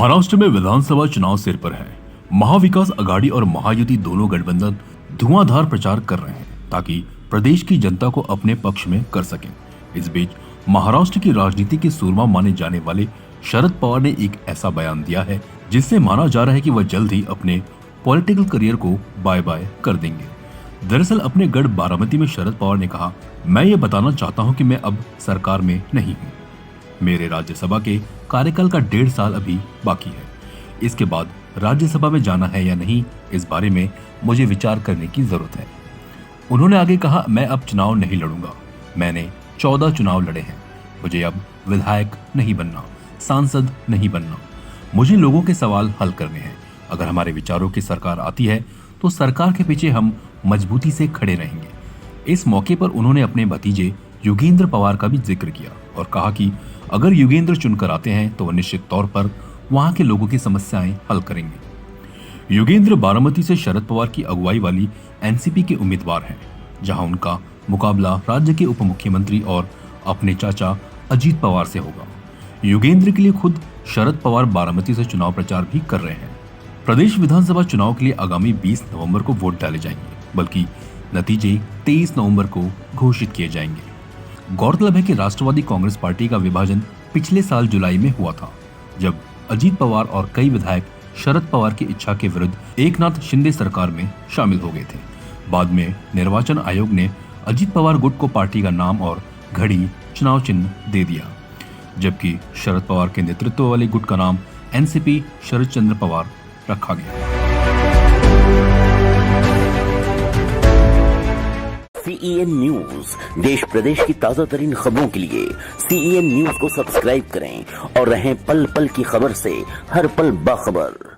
महाराष्ट्र में विधानसभा चुनाव सिर पर है। महाविकास आघाड़ी और महायुति दोनों गठबंधन धुआंधार प्रचार कर रहे हैं ताकि प्रदेश की जनता को अपने पक्ष में कर सकें। इस बीच महाराष्ट्र की राजनीति के सूरमा माने जाने वाले शरद पवार ने एक ऐसा बयान दिया है जिससे माना जा रहा है कि वह जल्द ही अपने पॉलिटिकल करियर को बाय बाय कर देंगे। दरअसल अपने गढ़ बारामती में शरद पवार ने कहा, मैं ये बताना चाहता हूं कि मैं अब सरकार में नहीं हूं। मेरे राज्यसभा के कार्यकाल का 1.5 साल अभी बाकी है। इसके बाद राज्यसभा में जाना है या नहीं, इस बारे में मुझे विचार करने की जरूरत है। उन्होंने आगे कहा, मैं अब चुनाव नहीं लड़ूंगा। मैंने 14 चुनाव लड़े हैं। मुझे अब विधायक नहीं बनना, सांसद नहीं बनना। मुझे लोगों के सवाल हल करने हैं। अगर हमारे विचारों की सरकार आती है तो सरकार के पीछे हम मजबूती से खड़े रहेंगे। इस मौके पर उन्होंने अपने भतीजे योगेंद्र पवार का भी जिक्र किया और कहा कि अगर योगेंद्र चुनकर आते हैं तो वह निश्चित तौर पर वहां के लोगों की समस्याएं हल करेंगे। योगेंद्र बारामती से शरद पवार की अगुवाई वाली एनसीपी के उम्मीदवार हैं, जहां उनका मुकाबला राज्य के उप मुख्यमंत्री और अपने चाचा अजीत पवार से होगा। योगेंद्र के लिए खुद शरद पवार बारामती से चुनाव प्रचार भी कर रहे हैं। प्रदेश विधानसभा चुनाव के लिए आगामी 20 नवंबर को वोट डाले जाएंगे, बल्कि नतीजे 23 नवंबर को घोषित किए जाएंगे। गौरतलब है कि राष्ट्रवादी कांग्रेस पार्टी का विभाजन पिछले साल जुलाई में हुआ था, जब अजीत पवार और कई विधायक शरद पवार की इच्छा के विरुद्ध एकनाथ शिंदे सरकार में शामिल हो गए थे। बाद में निर्वाचन आयोग ने अजीत पवार गुट को पार्टी का नाम और घड़ी चुनाव चिन्ह दे दिया, जबकि शरद पवार के नेतृत्व वाले गुट का नाम एनसीपी शरद चंद्र पवार रखा गया। CEN न्यूज देश प्रदेश की ताजा तरीन खबरों के लिए CEN न्यूज को सब्सक्राइब करें और रहें पल पल की खबर से हर पल बाखबर।